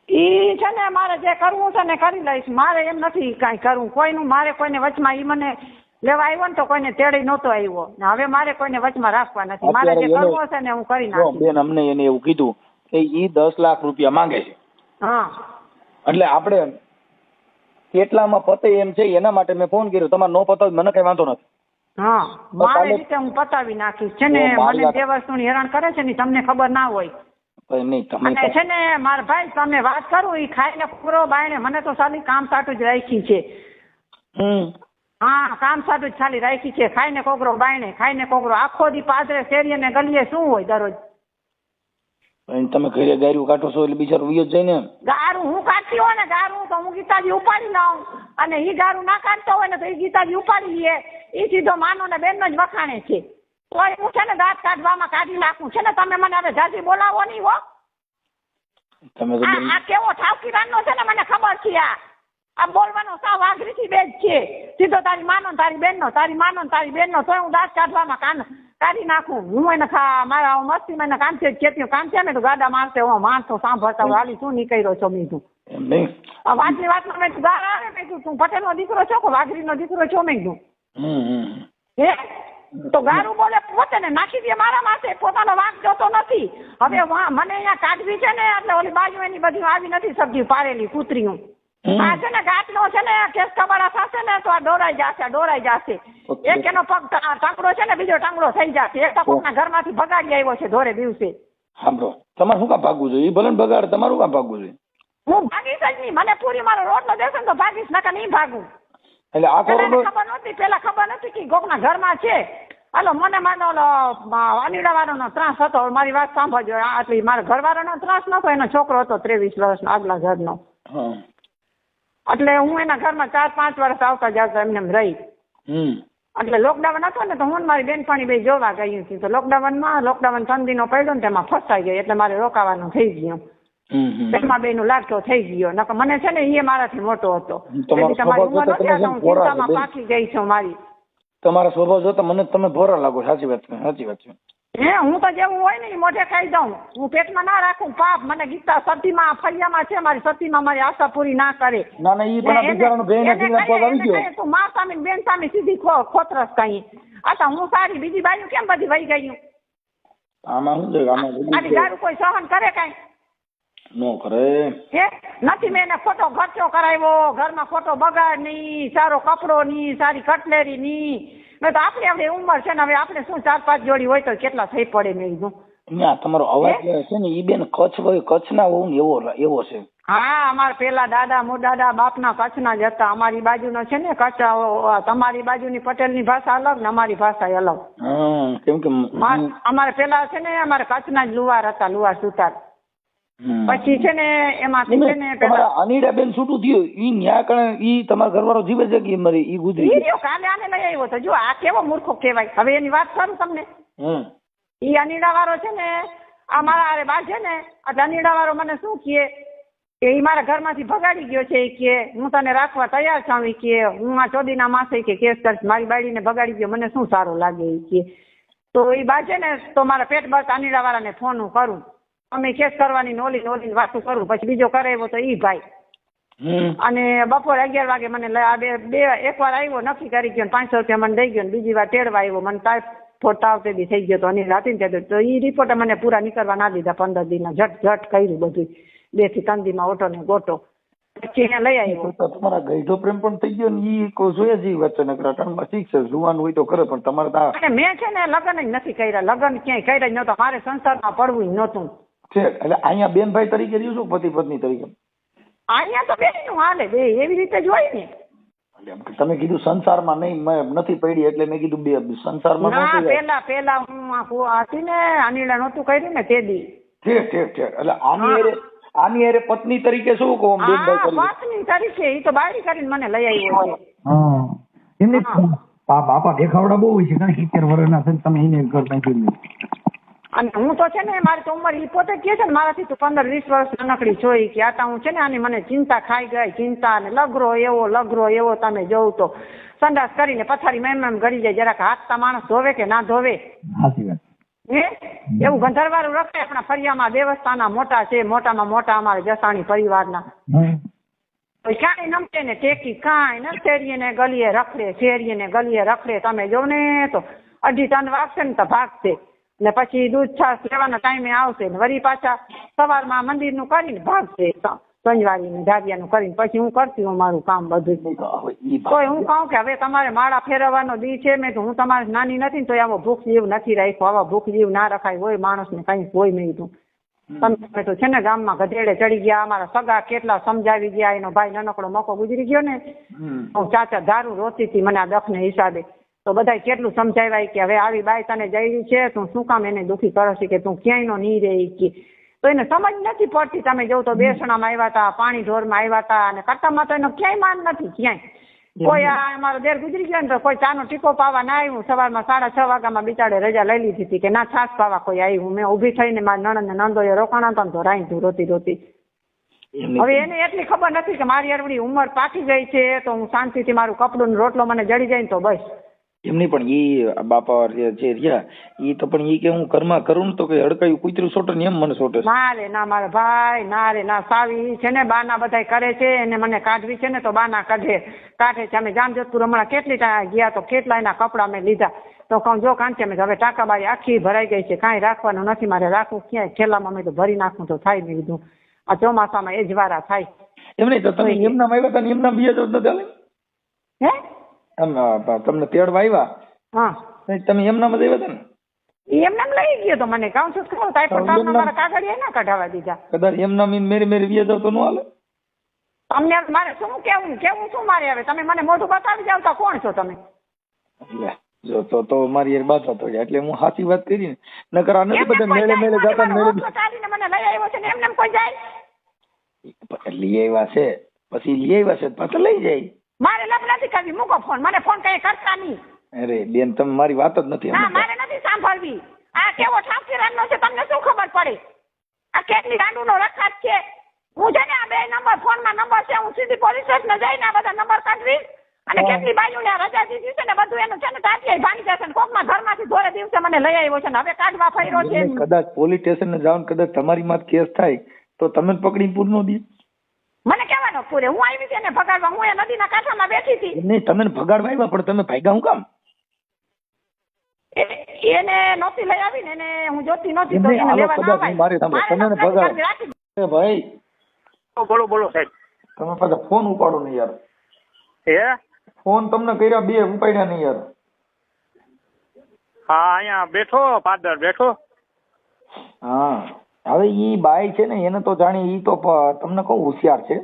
ઈ છે ને મારે જે કરવું છે ને કરી લઈશ. મારે એમ નથી કાંઈ કરવું કોઈનું. મારે કોઈને વચમાં ઈ મને લેવા આવ્યો ને તો કોઈને તેડી નહોતો આવ્યો ને હવે મારે કોઈને વચમાં રાખવા નથી. મારે જે કરવું છે ને હું કરી નાખીશ. બેન અમને એને એવું કીધું કે ઈ 10 લાખ રૂપિયા માંગે છે. હા એટલે આપણે કેટલામાં પતે એમ છે એના માટે મેં ફોન કર્યો. તમારે નો પતાવ મને કઈ વાંધો નથી. હા મારી રીતે હું પતાવી નાખીશ. છે ને મને જે વસ્તુની હેરાન કરે છે ને તમને ખબર ના હોય. નહીં તમે અને છે ને મારા ભાઈ તમે વાત કરું ઈ ખાઈને પૂરો બાયણે મને તો સાલી કામ સાટું જ રાખી છે. હા કામ સાટું જ ખાલી રાખી છે. ખાઈને કોકરો બાયણે ખાઈને કોકરો આખો દી પાદરે શેરીએ ને ગલીએ શું હોય દરરોજ. તમે ઘરે ગારું કાઢો છો એટલે બિચારો વિયો જાય ને. ગારું હું કાઢતી હોય ને ગારું તો હું ગીતાજી ઉપાડી લાવું અને ઈ ગારું ના કાઢતો હોય ને તો ઈ ગીતાજી ઉપાડી લે. ઈ સીધો માનો ને બેન જ વખાણે છે. તો હું છે ને દાંત કાઢવામાં કાઢી નાખું. છે ને તમે મને હવે જાજી બોલાવો નહીં હો. તમે તો આ કેવો ઠાવકીરાનો છે ને મને ખબર છે. આ બોલવાનો સાવ વાઘરીથી બેજ છે. સીધો તારી માનો ને તારી બેન નો તારી માનો ને તારી બેન નો તો હું દાંત કાઢવામાં કાઢી નાખું. હું એને મારા મસ્તી મને કાંચે જ કેતી કાંચે ને તો ગાડા મારતે હું માણસો સાંભળતા હાલી શું નીકળ્યો છો મીઠું. વાંચી વાતમાં મેં ગાર આવે મેં તું પટેલ નો દીકરો છો કે વાઘરી નો દીકરો છો મેં કીધું. હે તો ગારું બોલે પોતે ને નાખી દે મારા માથે. પોતાનો વાંક જોતો નથી. હવે મને અહીંયા કાઢવી છે ને એટલે ઓલી બાજુ એની બધી આવી નથી સબ્જી પારેલી કૂતરીઓ. આ છે ને ગાંઠનો છે ને કેસ કબાડા થશે ને તો આ ડોરાઈ જશે. એક એનો પગ ટાંગડો છે ને બીજો ટાંગડો થઈ જશે. એક તો કોકના ઘરમાંથી ભગાડી આવ્યો છે ધોરે દિવસે. સાંભળો તમારે શું કામ ભાગવું જોઈએ? ભલે બગાડ તમારું કામ ભાગવું જોઈએ. હું ભાગીશ જ નહીં. મને પૂરી મારો રોટલો દેશે ને તો ભાગીશ નકર નહીં ભાગું. એટલે આ ખબર નહોતી પેલા ખબર નથી કે કોકના ઘરમાં છે. હાલો મને માનો અનીડા વાળાનો ત્રાસ હતો. મારી વાત સાંભળજો. આટલી મારા ઘરવાળાનો ત્રાસ નતો. એનો છોકરો હતો 23 વર્ષનો આગલા ઘરનો. એટલે હું એના ઘરમાં 4-5 વર્ષ આવતા જતા એમને રહી. એટલે લોકડાઉન હતો ને તો હું મારી બેનપણી બે જોવા ગઈ હતી. તો લોકડાઉન ઠંડીનો પડ્યો ને તેમાં ફસાઈ ગઈ એટલે મારે રોકાવાનું થઈ ગયું. બેનમાં બેનું લાગતો થઈ ગયો. નકર મને છે ને એ મારાથી મોટો હતો. તમારી ઉંમર નથી આ હું ચિંતામાં પાકી ગઈ છું મારી. તમારા સ્વભાવ જોતા મને તમે ભોરા લાગો. સાચી વાત છે. હે હું તો જેવું હોય ને મોઢે ખાઈ દઉં. હું પેટમાં ના રાખું પાપ. મને ગીતા સતીમાં ફળિયામાં છે મારી સતીમાં મારી આશા પૂરી ના કરે. ના ઈ પણ બિચારાનો બેન આવી ગયો. તું મા સામી બેન સામી સીધી ખોતરસ કઈ. આ હું સારી બીજી બાજુ કેમ બધી વહી ગઈ. આમાં શું છે? આમાં ગારું કોઈ સહન કરે કઈ નો કરે. હે નથી મેં એને ખોટો ખર્ચો કરાવ્યો. ઘરમાં ખોટો બગાડ નહીં, સારો કપડો નહીં, સારી કટલેરી નહીં. તો આપણી આપણી ઉંમર છે ને હવે આપણે શું 4-5 જોડી હોય તો કેટલા થઈ પડે મેં કીધું. ના તમારો અવાજ છે ને ઈ બેન કચ્છના હોવ ને એવો છે. હા અમારા પેલા દાદા મોદાદા બાપના કચ્છના જ હતા. અમારી બાજુનો છે ને કચ્છ. તમારી બાજુની પટેલની ભાષા અલગ ને અમારી ભાષા અલગ. કેમ કે અમારે પેલા છે ને અમારે કચ્છના જ લુવાર હતા. લુવાર સુતાર. પછી છે ને એમાંથી છે ને પેલા અનીડા બેન છૂટું થયું ઈ ન્યા કણે ઈ તમારા ઘરવાળો જીવે છે કે મરી ઈ ગુજરી ગયો. કાલે આને લઈ આવ્યો તો. જો આ કેવો મૂર્ખો કહેવાય. હવે એની વાત કરું તમને. ઈ અનીડા વાળો છે ને આ મારા અરે બા છે ને આ અનીડા વાળો મને શું કહે કે ઈ મારા ઘરમાંથી ભગાડી ગયો છે. એ કે હું તને રાખવા તૈયાર છું. ઈ કે હું આ ચોદીના માસે કે કેસ કરીશ. મારી બાળીને ભગાડી ગયો મને શું સારું લાગે. ઈ કે તો ઈ બા છે ને તો મારા પેટ બસ અનીડા વાળાને ફોન કરું. અમે કેસ કરવાની નોલી વાતો કરું. પછી બીજો કરાવ્યો તો ઈ ભાઈ. અને બપોરે 11 વાગે મને એક વાર આવ્યો નક્કી કરી ગયો 500 રૂપિયા મને દઈ ગયો. બીજી વાર તેડવા આવ્યો મને ટાઈફોઈડ તાવ તે થઈ ગયો તો અનિલ હતી ને તો ઈ રિપોર્ટ મને પૂરા નીકળવા ના દીધા. 15 દિનના ઝટ કર્યું બધું 2 થી 3 દીમાં ઓટો ને ગોટો. પછી એને લઈ આવ્યો. તમારા ગઈઢો પ્રેમ પણ થઈ ગયો ને ઈ જોયા જેવી વાત છે. નકરાટણમાં ઠીક છે જુવાન હોય તો કરે પણ તમારે મેં છે ને લગ્ન જ નથી કર્યા. લગ્ન ક્યાંય કર્યા જ નહોતા. મારે સંસારમાં પડવું જ નહોતું. એટલે અહીંયા બેનભાઈ તરીકે રહ્યું છું પતિ પત્ની તરીકે? અહીંયા તો બેન હાલે બે એવી રીતે જ હોય ને. તમે કીધું સંસારમાં નહીં નથી પડી એટલે મેં કીધું બે સંસારમાં. પેલા હું હતી ને અનિલા નહોતું કર્યું ને તે દી. ઠીક એટલે આની હારે પત્ની તરીકે શું કહું? પત્ની તરીકે ઈ તો બાળી કરીને મને લઈ આવ્યો છે. એમને બાપા દેખાવડા બહુ હોય છે. 70 વર્ષના છે તમે એને કરતા જોયું. અને હું તો છે ને મારી તો ઉંમર ઈ પોતે કહે છે ને મારાથી તો 15-20 વર્ષ નાનકડી જોઈ કે આતા હું છે ને આની મને ચિંતા ખાઈ ગઈ. ચિંતા ને લગરો એવો તમે જોઉં તો સંડાસ કરીને પથારી મેમ ગળી જાય. જરાક હાથતા માણસ ધોવે કે ના ધોવે. સાચી વાત. હે એવું ગંધર્વાળું રખડે આપણા ફળિયામાં દેવસ્થાનના મોટા છે, મોટામાં મોટા અમારે જસાણી પરિવારના. ક્યાંય નમતે ને ટેકી કાંઈ ન, શેરીએ ને ગલીએ રખડે, શેરીએ ને ગલીએ રખડે. તમે જો ને તો 2:30 વાગશે ને તો ભાગશે, ને પછી દૂધ છાશ લેવાના ટાઈમે આવશે ને વળી પાછા સવારમાં મંદિરનું કરીને ભાગશે, સંજવારીને ધારિયાનું કરીને. પછી હું કરતી હું મારું કામ બધું. તોય હું કહું કે હવે તમારે માળા ફેરવવાનો દી છે, મેં તો હું તમારે નાની નથી ને તો આવો ભૂખ જીવ નથી રાખ્યો. આવા ભૂખ જીવ ના રખાય હોય માણસને, કઈ હોય નહીં. તું તમે તો છે ને ગામમાં ગધેડે ચડી ગયા. અમારા સગા કેટલા સમજાવી ગયા. એનો ભાઈ નાનકડો મકો ગુજરી ગયો ને, હું ચાચા દારૂ રોતી હતી મને આ દખને હિસાબે. તો બધા કેટલું સમજાવ્યા કે હવે આવી બાઈ તને જઈ છે, તું શું કામ એને દુઃખી કરે છે, કે તું ક્યાંય નો નહીં રહી કે. તો એને સમજ નથી પડતી. તમે જોવ તો બેસણામાં આવ્યા હતા, પાણી ઢોરમાં આવ્યા હતા, અને કટ્ટામાં તો એનો ક્યાંય માન નથી ક્યાંય. કોઈ અમારો દેર ગુજરી ગયો ને તો કોઈ ચાનો ટીકો પાવા ના આવ્યું. સવારમાં 6:30 વાગ્યામાં બિચારે રજા લઈ લીધી હતી કે ના છાસ પાવા કોઈ આવ્યું. મેં ઊભી થઈને મારા નણંદ ને નંદોએ રોકાણા હતા ને તો રાઈ રોતી રોતી. હવે એને એટલી ખબર નથી કે મારી અરવડી ઉંમર પાકી ગઈ છે, તો હું શાંતિથી મારું કપડું ને રોટલો મને જડી જાય ને તો બસ. એમની પણ ઈ બાપા જે રહ્યા ઈ તો પણ ઈ કે હું ઘરમાં કરું ને તો કે હડકાયું કૂતરું સોટે ને એમ મને સોટે. ના રે ના મારા ભાઈ, ના રે ના. સાવી છે ને બાના બધાય કરે છે, એને મને કાઢવી છે ને તો બાના કાઢે છે. અમે જામજોધપુર હમણાં કેટલી ગયા તો કેટલા એના કપડા મેં લીધા. તો કહું જો કાંચે મેં હવે ટાંકાબારી આખી ભરાઈ ગઈ છે, કાંઈ રાખવાનું નથી મારે. રાખવું ક્યાંય થેલામાં મેં તો ભરી નાખવું તો થાય મેં કીધું. આ ચોમાસામાં એ જ વારા થાય. એમ નહીં તો તમે એમના આવ્યા હતા ને એમના બીજા જો નથી હે તમને તેડવા આવ્યા? હા તમે એમના માં આવ્યા હતા ને? એમને લઈ ગયો તો મને કાઉન્સ કરો મારા કાગળિયા ના કઢાવા દીધા. કદાચ એમના મેરી મેરી વ્યા જાવ તો ન હાલે? તમને મારે શું કેવું શું મારે હવે? તમે મને મોઢું બતાવી જાવ તો કોણ છો તમે? જો તો મારી યાર બાત હતો એટલે હું સાચી વાત કરી ને. નકર આ નથી બધા મેળે મેળે જતા મેળે મને લઈ આવ્યો છે ને એમને કોઈ જાય લઈ આવ્યા છે, પછી લઈ આવ્યા છે પાછા લઈ જાય. મારે લપ નથી કરવી, મૂકો ફોન. મને ફોન કઈ કરતા નહીં. અરે બેન તમે મારી વાત જ નથી. ના મારે નથી સાંભળવી. આ કેવો ઠામકીરાનો છે તમને શું ખબર પડે? આ કેટલી ગાંડુનો રખાત છે. હું છે ને આ 2 નંબર ફોનમાં નંબર છે, હું સીધી પોલીસ સ્ટેશન જઈને આ બધા નંબર કાઢવી. અને કેટલી બાઈઓને રજા દીધી છે ને બધું એનું છે ને તાત્યાય ભાંગી જશે ને કોકમાં ઘરમાંથી ધોરે દિવસે મને લઈ આવ્યો છે ને હવે કાઢવા ફર્યો છે. કદાચ પોલીસ સ્ટેશન ને જાવ કદાચ તમારી માં કેસ થાય તો તમે પકડી પૂર નો દી. મને કહેવાનો પૂરે હું આવી છે ને ભગાડવા. હું એ નદીના કાંઠામાં બેઠી હતી. નહીં તમે ભગાડવા આવ્યા પણ તમે ભાગ્યા હું કામ? એને નહોતી લઈ આવી ને એને હું જોતી નહોતી તો એને લેવા ના આવી. મારે તમને ભગાડ ભાઈ. બોલો બોલો સાહેબ. તમે પાછા ફોન ઉપાડો ને યાર. હે ફોન તમને કર્યા 2 ઉપાડ્યા નહીં યાર. હા અહીંયા બેઠો પાદર બેઠો. હા હવે ઈ બાઈ છે ને એને તો જાણી ઈ તો તમને કહું હોશિયાર છે.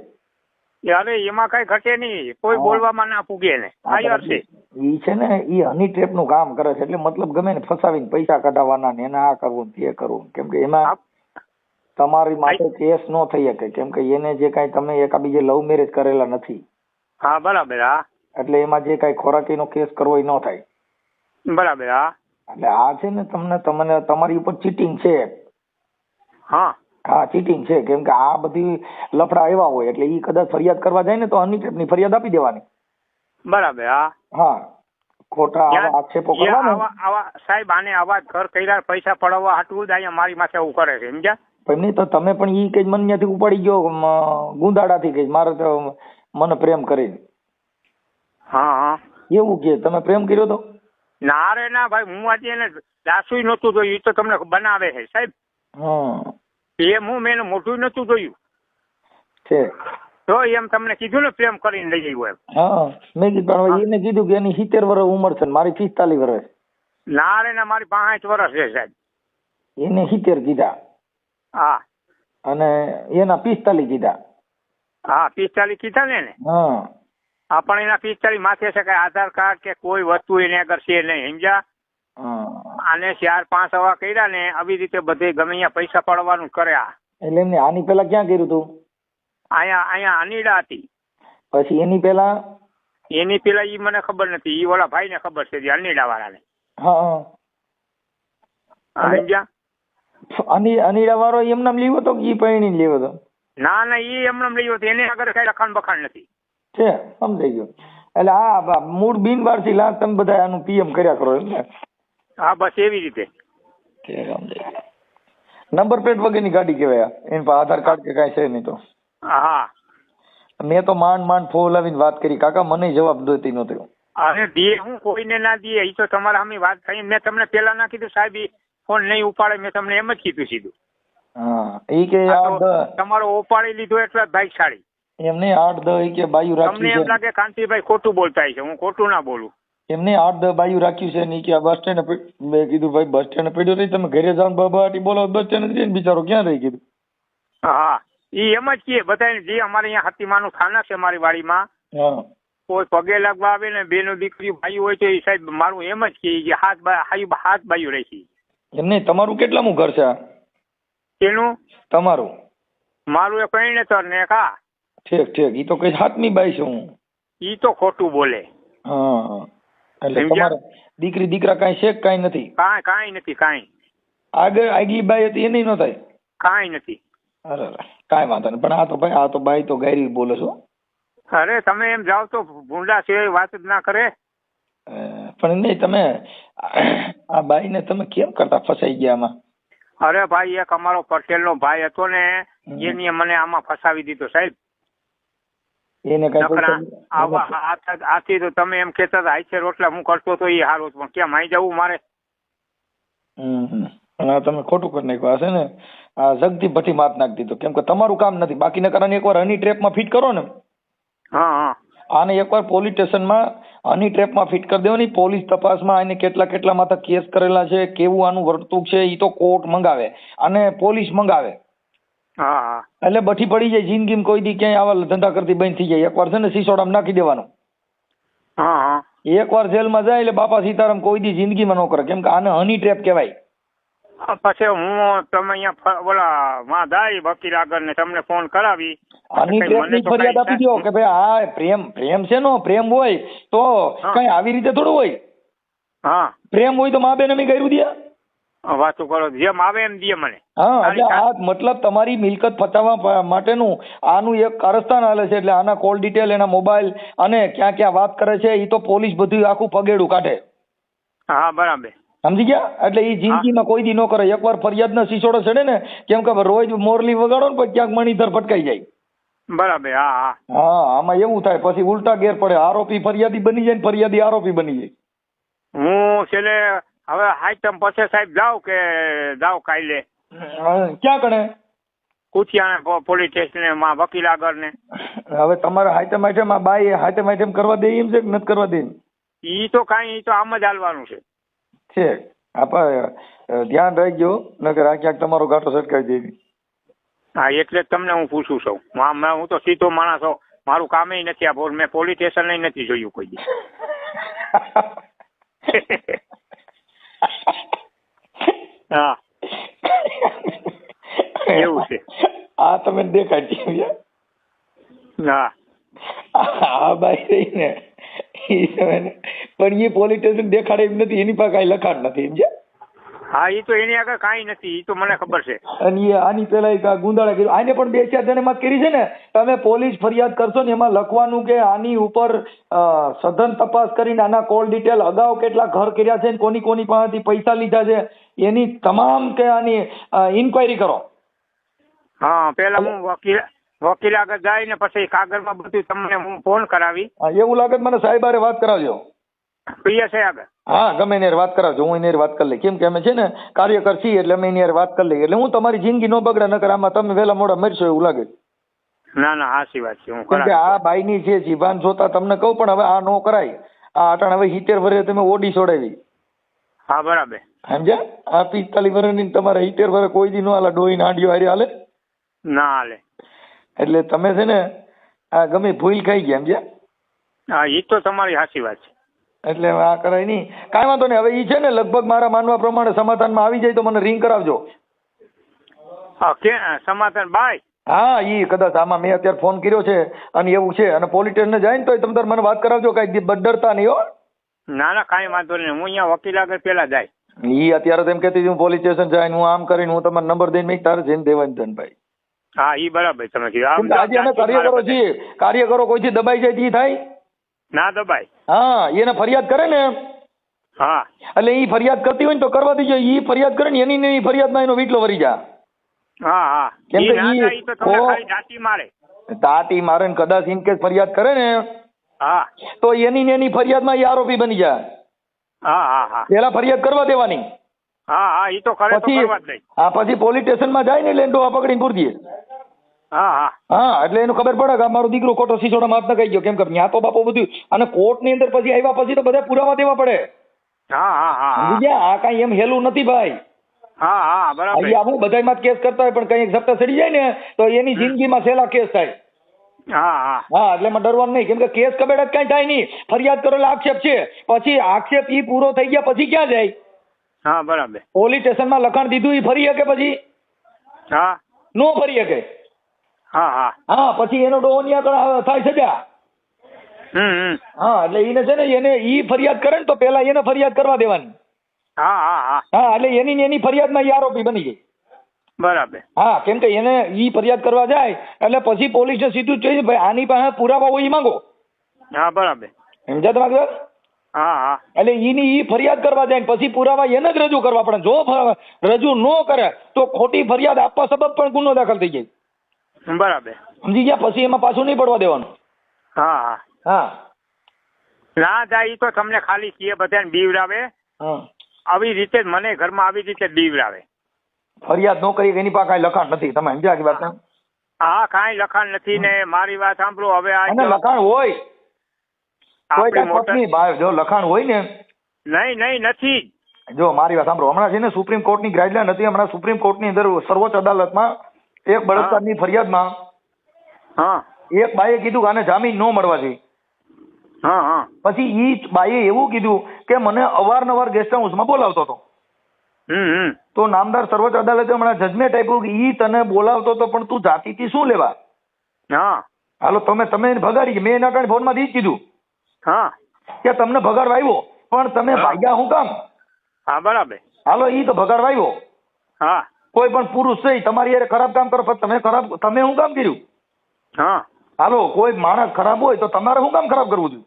અરે એમાં કઈ ઘટે નહીં, કોઈ બોલવામાં ના પૂગે ને. આયર છે ઈ છે ને ઈ હની ટ્રેપ નું કામ કરે છે. એટલે મતલબ ગમે ને ફસાવીને પૈસા કઢાવવાના ને એને આ કરવું તે કરવું. કેમ કે એમાં તમારી માટે કેસ નો થઈ શકે. કેમ કે એને જે કઈ તમે એકાબીજે લવ મેરેજ કરેલા નથી. હા બરાબર. હા એટલે એમાં જે કઈ ખોરાકીનો કેસ કરવો એ ન થાય. બરાબર. હા એટલે આ છે ને તમને તમારી ઉપર ચીટિંગ છે. હા હા ચીટિંગ છે. કેમ કે આ બધી લફડા આવ્યા હોય એટલે ઈ કદાચ ફરિયાદ કરવા જાય ને તો હની ટ્રેપની ફરિયાદ આપી દેવાની. બરાબર. હા હા ખોટા આવા આક્ષેપો કરવાના. આવા સાહેબ આને આવા ઘર કર્યા પૈસા પડવા હાટવું જ અહીંયા મારી માથે એવું કરે છે સમજ્યા? પણ નહીં તો તમે પણ ઈ કે મન ત્યાંથી ઉપાડી ગયો ગુંદાડાથી કે મારે તો મને પ્રેમ કરીને. હા હા એવું કે તમે પ્રેમ કર્યો તો? ના રે ના ભાઈ, હું આજે એને દાસુય નતું જોયું. એ તો તમને બનાવે છે સાહેબ. એમ મેં મોઢું નતું જોયું છે તો એમ તમને કીધું ને પ્રેમ કરીને લઈ ગયું એમ. હા મેં કીધું એને કીધું કે એની 70 વર્ષ ઉંમર છે મારી 45 વર્ષ. ના રે ના મારી 65 વર્ષ છે સાહેબ. એને 70 કીધા. હા અને એના 45 કીધા. હા 45 કીધા ને. હા પણ એના 45 માથે છે કઈ આધાર કાર્ડ કે કોઈ વસ્તુ એને આગળ છે નહીં સમજ્યા? આને 4-5 હવા કર્યા ને આવી રીતે બધે ગમે અહીંયા પૈસા પડવાનું કર્યા. એટલે એમને આની પેલા ક્યાં કર્યું તું? અહીંયા અનીડા હતી. પછી એની પેલા ઈ મને ખબર નથી. ઈ ઓલા ભાઈ ને ખબર છે અનીડા વાળા ને. હા અનીડા વાળો એમનામ લીધો તો ઈ પૈણી લેવો તો? ના ના ઈ એમનામ લીધો તો. એને આગળ કઈ લખાણ બખાણ નથી. છે સમજાઈ ગયો. એટલે આ મૂળ બિનવારસી લાખ તમે બધા આનું પીએમ કર્યા કરો એમ ને? હા બસ એવી રીતે. સમજાય. નંબર પ્લેટ વગરની ગાડી કહેવાય આ. એની પાસે આધાર કાર્ડ કે કાંઈ છે નહીં તો. હા મેં તો માંડ ફોલાવીને વાત કરી કાકા, મને જવાબ દેતી નહોતી. અરે દે હું કોઈને ના દે, એ તો તમારા સામે વાત થઈ. મેં તમને પેલા ના કીધું સાહેબ ઈ ફોન નહીં ઉપાડે, મેં તમને એમ જ કીધું સીધું. હા એ કે તમારો ઉપાડી લીધો એટલે ભાઈશાળી. એમને 8-10 કે બાયું તમને રાખ્યું એમ છે. લાગે કાંતિભાઈ ખોટું બોલતા છે, હું ખોટું ના બોલું. એમને 8-10 બાયું રાખ્યું છે ને કે આ બસ સ્ટેન્ડ. મેં કીધું ભાઈ બસ સ્ટેન્ડ પડ્યો રહી, તમે ઘરે જાઓ બાબાટી બોલો, બસ સ્ટેન્ડ જઈને બિચારો ક્યાં રહી કીધું. હા ઈ એમ જ કહે બધાને. જે અમારે અહીંયા હતીમાનું થાના છે મારી વાડીમાં, હા કોઈ પગે લાગવા આવે ને બેનો દીકરી ભાઈ હોય તો એ સાહેબ મારું એમ જ કે હાથ બાયું રહી. એમને તમારું કેટલામું ઘર છે આ? એનું તમારું? મારું એ પરિણેતર ને કા. ઠીક ઈ તો કઈ 7મી બાઈ છે હું. ઈ તો ખોટું બોલે. હા એટલે તમારે દીકરી દીકરા કાંઈ છે કાંઈ નથી? કાંઈ નથી. કાંઈ આગલી બાઈ હતી એ નહીં ન થાય? કાંઈ નથી. અરે કાંઈ વાંધો નહીં. પણ આ તો બાઈ તો ગાયરી બોલે છો. અરે તમે એમ જાઓ તો ભૂંડા સિવાય વાત જ ના કરે. પણ નહીં તમે આ બાઈને તમે કેમ કરતા ફસાઈ ગયા આમાં? અરે ભાઈ એક અમારો પટેલ નો ભાઈ હતો ને, એની મને આમાં ફસાવી દીધો સાહેબ. એને આથી તો તમે એમ કેતા હતા આઈ રોટલા હું કરતો તો એ હારો, પણ કેમ આઈ જવું મારે? તમે ખોટું કરી નાખ્યું હશે ને. આ જગદીપ ભટ્ટી માત નાખી દીધો, કેમ કે તમારું કામ નથી. બાકી ન કરવાની એકવાર હની ટ્રેપમાં ફિટ કરો ને. હા આને એકવાર પોલીસ સ્ટેશનમાં હની ટ્રેપમાં ફિટ કરી દેવાની. પોલીસ તપાસમાં આને કેટલા માથા કેસ કરેલા છે, કેવું આનું વર્તણૂક છે, એ તો કોર્ટ મંગાવે અને પોલીસ મંગાવે. હા એટલે બઠી પડી જાય. જિંદગીમાં કોઈ દી ક્યાંય આવા ધંધા કરતી બંધ થઈ જાય. એકવાર છે ને સિસોડામાં નાખી દેવાનું. હા એકવાર જેલમાં જાય એટલે બાપા સીતારામ કોઈ દી જિંદગીમાં ન કરે, કેમ કે આને હની ટ્રેપ કહેવાય. પછી હું તમે અહીંયા ઓલા માધાઈ વકીલ આગળ ને તમને ફોન કરાવી હની ટ્રેપની ફરિયાદ આપી દો કે ભાઈ આ પ્રેમ છે નો પ્રેમ હોય તો કઈ આવી રીતે થોડું હોય. હા પ્રેમ હોય તો મા બેન અમે કર્યું દે. વાતો કરો જેમ આવે એમ દે મને. હા એટલે આ મતલબ તમારી મિલકત ફસાવવા માટેનું આનું એક કારસ્તાન હાલે છે. એટલે આના કોલ ડિટેલ, એના મોબાઈલ અને ક્યાં ક્યાં વાત કરે છે એ તો પોલીસ બધું આખું પગેડું કાઢે. હા બરાબર સમજી ગયા? એટલે એ જિંદગીમાં કોઈ દી ન કરે. એકવાર ફરિયાદ ના સિસોડો ચડે ને, કેમ કે રોજ મોરલી વગાડો ને પછી ક્યાંક મણીધર ફટકાઈ જાય. બરાબર. હા આમાં એવું થાય પછી ઉલટા ગેર પડે. આરોપી ફરિયાદી બની જાય ને ફરિયાદી આરોપી બની જાય. હું છેલ્લે હવે હાઈટમ પછી સાહેબ જાવ કાલે ક્યાં કણે? કુતિયાણા પોલીસ સ્ટેશન માં વકીલ આગળ ને. હવે તમારે હાઈટમ આ બાઈ હાઈટમ કરવા દે એમ છે કે નથી કરવા દે? ઈ તો આમ જ હાલવાનું છે. ધ્યાન રાખજો નકર આ ક્યાંક તમારો ગાંઠો સટકાવી દેવી. હા એટલે જ તમને હું પૂછું છું. હું તો સીધો માણસ છું, મારું કામ નથી આ. મેં પોલીસ સ્ટેશન નથી જોયું કોઈ દી. હા એવું છે. આ તમે દેખાડી. હા આ બાઈ રહી ને પણ એ પોલીસ સ્ટેશન દેખાડે એમ નથી. એની પાસે કઈ લખાણ નથી સમજ્યા? હા એ તો એની આગળ કાંઈ નથી, એ તો મને ખબર છે. અને આની પેલા ગુંદાળા કર્યું. આને પણ 2-4 જણે માં કરી છે ને. તમે પોલીસ ફરિયાદ કરશો ને એમાં લખવાનું કે આની ઉપર સઘન તપાસ કરીને આના કોલ ડિટેલ, અગાઉ કેટલા ઘર કર્યા છે, કોની પાસેથી પૈસા લીધા છે, એની તમામ કે આની ઇન્ક્વાયરી કરો. હા પેલા હું વકીલ આગળ જાય ને પછી કાગળમાં બધું તમને હું ફોન કરાવી. એવું લાગે મને સાહેબ હારે વાત કરાવજો. પીએસઆઈ આગળ. હા ગમે એને વાત કરાવજો. હું એની વાત કરી લઈ. કેમ કે અમે છે ને કાર્યકર છીએ એટલે અમે એની વાત કરી લઈએ. એટલે હું તમારી જિંદગી ન બગડે, નકર આમાં તમે વહેલા મોડા મરશો એવું લાગે. ના સાચી વાત છે. હું કેમ કે આ બાઈની છે જીભાન જોતા તમને કહું, પણ હવે આ નો કરાય. આ અટાણ હવે 70 વર્ષે તમે ઓડી છોડાવી. હા બરાબર સમજ્યા? આ 45 વર્ષની તમારે 70 વર્ષ કોઈ દી નો હાલે. ડોહી નાડીઓ હારી હાલે ના હાલે. એટલે તમે છે ને આ ગમે ભૂલ ખાઈ ગયા સમજ્યા? હા એ તો તમારી સાચી વાત છે. એટલે આ કરાય નહીં. કાંઈ વાંધો નહીં. હવે ઈ છે ને લગભગ મારા માનવા પ્રમાણે સમાધાનમાં આવી જાય તો મને રિંગ કરાવજો. સમાધાન બાય? હા ઈ કદાચ આમાં મેં અત્યારે ફોન કર્યો છે અને એવું છે અને પોલીસ સ્ટેશન જાય ને તો તમે મને વાત કરાવજો. કઈ ડરતા નહીં હો. ના કાંઈ વાંધો નહીં. હું અહીંયા વકીલ આગળ પેલા જાય. ઈ અત્યારે તો એમ કહેતી હું પોલીસ સ્ટેશન જાય હું આમ કરીને હું તમારો નંબર દઈને તારે જઈને દેવાની ધનભાઈ. હા ઈ બરાબર તમે કીધું. આજે અમે કાર્યકરો છીએ. કાર્યકરો કોઈથી દબાઈ જાય ઈ થાય ના દબાય. હા એને ફરિયાદ કરે ને હા એટલે ઈ ફરિયાદ કરતી હોય ને તો કરવા દીજો. ઈ ફરિયાદ કરે ને એની ફરિયાદમાં એનો વીટલો વરી જા. હા હા કેમ કે ઈ ના ઈ- જાય ઈ તો તમને ખાલી દાંતી મારે. તાતી મારે ને કદાચ ઇન કેસ ફરિયાદ કરે ને હા તો એની ફરિયાદમાં ઈ આરોપી બની જાય. હા હા હા પેલા ફરિયાદ કરવા દેવાની. હા હા ઈ તો કરે તો પછી કરવા જ નહીં. હા પછી પોલીસ સ્ટેશનમાં જાય ને એટલે એને ડોહા પકડીને પૂરી દે. હા હા હા એટલે એનું ખબર પડે કે આ મારો દીકરો ખોટો સિસોડામાં હાથ નખાઈ ગયો. કેમ કે ત્યાં તો બાપો બધું અને કોર્ટની અંદર પછી આવ્યા પછી તો બધા પુરાવા દેવા પડે. હા હા હા સમજી ગયા? આ કાંઈ એમ હેલું નથી ભાઈ. હા હા બરાબર. અહીંયા આવું બધામાં જ કેસ કરતા હોય પણ કઈ ઝપટા ચડી જાય ને તો એની જિંદગીમાં છેલ્લા કેસ થાય. હા હા હા એટલે એમાં ડરવાનું નહીં. કેમ કે કેસ કબેડા જ કાંઈ થાય નહીં. ફરિયાદ કરો એટલે આક્ષેપ છે. પછી આક્ષેપ ઈ પૂરો થઈ ગયા પછી ક્યાં જાય? હા બરાબર. પોલીસ સ્ટેશનમાં લખાણ દીધું ઈ ફરી શકે પછી? હા નો ફરી શકે. હા હા હા પછી એનો ડોહો ન્યા થાય સજા. હા એટલે એને છે ને એને ઈ ફરિયાદ કરે ને તો પેલા એને ફરિયાદ કરવા દેવાની. હા હા હા હા એટલે એની ફરિયાદમાં ઈ આરોપી બની જાય. બરાબર. હા કેમ કે એને ઈ ફરિયાદ કરવા જાય એટલે પછી પોલીસને સીધું જ કહે ભાઈ આની પાસે પુરાવા હોય ઈ માંગો. હા બરાબર. સમજ્યા તમારી વાત? હા હા એટલે ઈ ફરિયાદ કરવા જાય ને પછી પુરાવા એને જ રજૂ કરવા પડે. જો રજૂ ન કરે તો ખોટી ફરિયાદ આપવા સબબ પણ ગુનો દાખલ થઈ જાય. બરાબર. સમજી ગયા? પછી એમાં પાછું નહીં પડવા દેવાનું. હા હા હા ના જાય ઈ તો તમને ખાલી કીએ બધાને બીવડાવે. હા આવી રીતે જ મને ઘરમાં આવી રીતે જ બીવડાવે. ફરિયાદ ન કરી એની પાસે કાંઈ લખાણ નથી. તમે સમજ્યા કે વાત? હા કાંઈ લખાણ નથી ને મારી વાત સાંભળો હવે આ અને લખાણ હોય કોઈ આપણી કાંઈ મોટર પત્ની ભાઈ જો લખાણ હોય ને નહીં નથી. જો મારી વાત સાંભળો. હમણાં છે ને સુપ્રીમ કોર્ટની ગાઈડલાઈન હતી. હમણાં સુપ્રીમ કોર્ટની અંદર સર્વોચ્ચ અદાલતમાં એક બળાત્કારની ફરિયાદમાં હા એક બાઈએ કીધું કે આને જામીન ન મળવા જોઈએ. હા હા પછી ઈ બાઈએ એવું કીધું કે મને અવારનવાર ગેસ્ટ હાઉસમાં બોલાવતો હતો. તો નામદાર સર્વોચ્ચ અદાલતે હમણાં જજમેન્ટ આપ્યું કે ઈ તને બોલાવતો હતો પણ તું જાતિથી શું લેવા? હા હાલો તમે એને ભગાડી. મેં એના કારણે ફોનમાંથી જ કીધું હા કે તમને ભગાડવા આવ્યો પણ તમે ભાગ્યા શું કામ? હા બરાબર. હાલો ઈ તો ભગાડવા આવ્યો. હા કોઈ પણ પુરુષ છે તમારી યાર ખરાબ કામ કરો પણ તમે શું કામ કર્યું? હા હાલો કોઈ માણસ ખરાબ હોય તો તમારે શું કામ ખરાબ કરવું જોઈએ?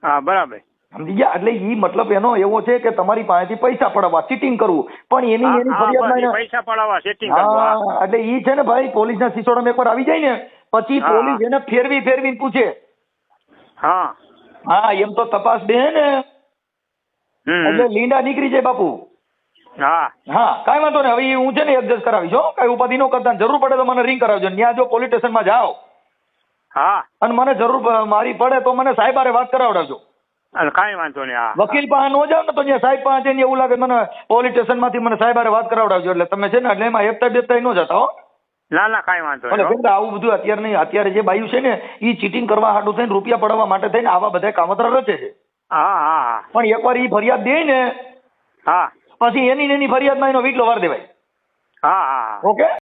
હા બરાબર. સમજી ગયા? એટલે ઈ મતલબ એનો એવો છે કે તમારી પાસેથી પૈસા પડાવવા, ચીટિંગ કરવું. પણ એની ફરિયાદમાં પૈસા પડાવવા સેટિંગ કરવા. હા એટલે ઈ છે ને ભાઈ પોલીસના સિસોડામાં એકવાર આવી જાય ને પછી પોલીસ એને ફેરવીને પૂછે. હા હા એમ તો તપાસ દે ને એટલે લીંડા નીકળી જાય બાપુ. હા હા કાંઈ વાંધો નહીં. હવે હું છે ને એડજસ્ટ કરાવીશ હો. કાંઈ ઉપાધિ ન કરતા. જરૂર પડે તો મને રિંગ કરાવજો. ત્યાં જો પોલીસ સ્ટેશનમાં જાઓ હા અને મને જરૂર મારી પડે તો મને સાહેબ હારે વાત કરાવડાવજો. કાંઈ વાંધો નહીં. હા વકીલ પાસે ન જાવ ને તો ત્યાં સાહેબ પાસે જઈને એવું લાગે મને પોલીસ સ્ટેશનમાંથી મને સાહેબ હારે વાત કરાવડાવજો. એટલે તમે છે ને એટલે એમાં એકતા ન જતા હો. ના કાંઈ વાંધો અને નહીં. કેમ કે આવું બધું અત્યારે જે બાયું છે ને એ ચીટિંગ કરવા હાટું થઈને રૂપિયા પડવા માટે થઈને આવા બધા કામતરા રચે છે. હા હા હા પણ એકવાર ઈ ફરિયાદ દે ને હા પછી એની ફરિયાદમાં એનો વીટલો વાર દેવાય. હા હા ઓકે.